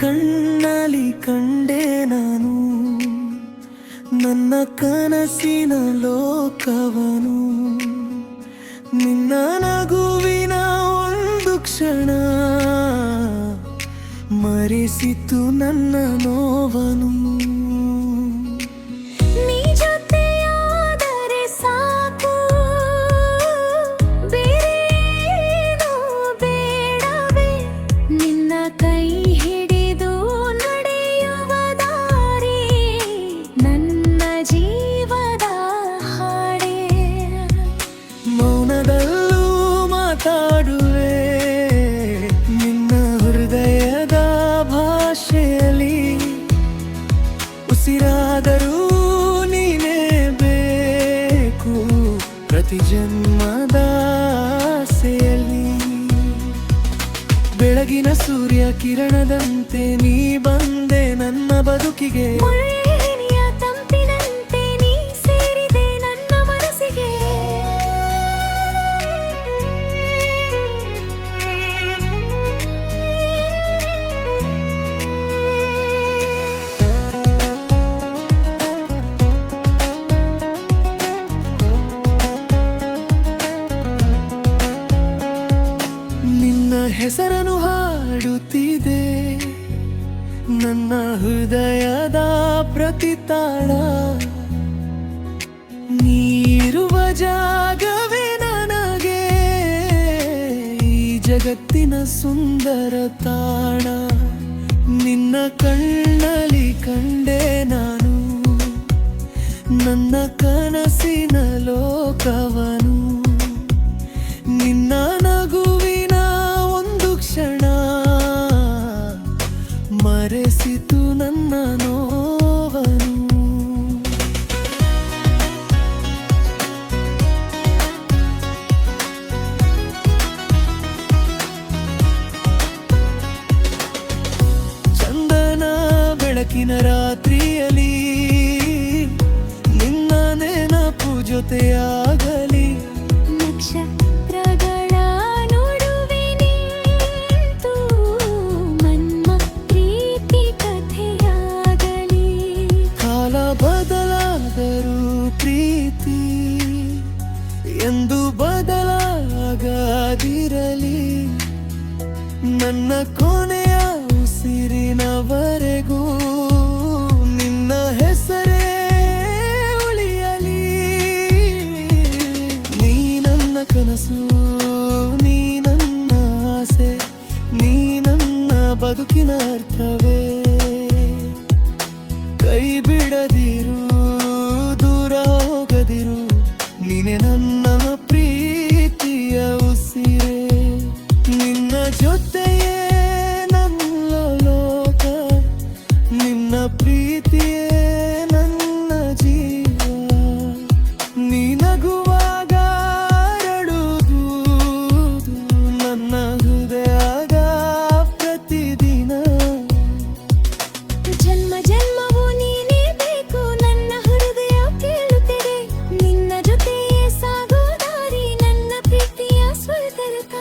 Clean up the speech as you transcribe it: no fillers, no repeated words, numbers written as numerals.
ಕಣ್ಣಲ್ಲಿ ಕಂಡೆ ನಾನು ನನ್ನ ಕನಸಿನ ಲೋಕವನು. ನಿನ್ನ ನಗುವಿನ ಒಂದು ಕ್ಷಣ ಮರೆಸಿತು ನನ್ನ ನೋವನು. ಮೌನದಲ್ಲೂ ಮಾತಾಡುವೆ ನಿನ್ನ ಹೃದಯದ ಭಾಷೆಯಲ್ಲಿ. ಉಸಿರಾದರೂ ನೀನೇ ಬೇಕು ಪ್ರತಿ ಜನ್ಮದ ಆಸೆಯಲ್ಲಿ. ಬೆಳಗಿನ ಸೂರ್ಯ ಕಿರಣದಂತೆ ನೀ ಬಂದೆ ನನ್ನ ಬದುಕಿಗೆ. ಹೆಸರನ್ನು ಹಾಡುತ್ತಿದೆ ನನ್ನ ಹೃದಯದ ಪ್ರತಿ ತಾಳ. ನೀರುವ ಜಾಗವೇ ನನಗೆ ಈ ಜಗತ್ತಿನ ಸುಂದರ ತಾಣ. ನಿನ್ನ ಕಣ್ಣಲ್ಲಿ ಕಂಡೆ ನಾನು ನನ್ನ ಕನಸಿನ ಲೋಕವನು. ನಿನ್ನ ನಗುವಿನ ಒಂದು ಕ್ಷಣ ಮರೆಸಿತು ನನ್ನ ನೋವನು. ಚಂದನ ಬೆಳಕಿನ ರಾತ್ರಿಯಲ್ಲಿ ನಿನ್ನ ನೆನಪು ಜೊತೆಯಾಗಲಿ. ಬದಲಾದರೂ ಪ್ರೀತಿ ಎಂದು ಬದಲಾಗದಿರಲಿ. ನನ್ನ ಕೊನೆಯ ಉಸಿರಿನವರೆಗೂ ನಿನ್ನ ಹೆಸರೇ ಉಳಿಯಲಿ. ನೀ ನನ್ನ ಕನಸು, ನೀ ನನ್ನ ಆಸೆ, ನೀ ನನ್ನ ಬದುಕಿನ ಅರ್ಥವೇ. ಕೈ ಬಿಡದಿರು, ದೂರ ಹೋಗದಿರು, ನೀನೆ ನನ್ನ ಪ್ರೀತಿಯ ಉಸಿರೇ. ನಿನ್ನ ಜೊತೆಯೇ ನನ್ನ ಲೋಕ, ನಿನ್ನ ಪ್ರೀತಿಯೇ ನನ್ನ ಜೀವ. ನೀ ನಗುವಾಗ ಅರಳುವುದು ನನ್ನ ಹೃದಯದ ಪ್ರತಿದಿನ. ಜನ್ಮ ಜನ್ಮವು ನೀನೇ ಬೇಕು ನನ್ನ ಹೃದಯ ಕೇಳುತ್ತಿದೆ. ನಿನ್ನ ಜೊತೆಯೇ ಸಾಗೋ ದಾರಿ ನನ್ನ ಪ್ರೀತಿಯ ಸ್ವರ್ಗದ.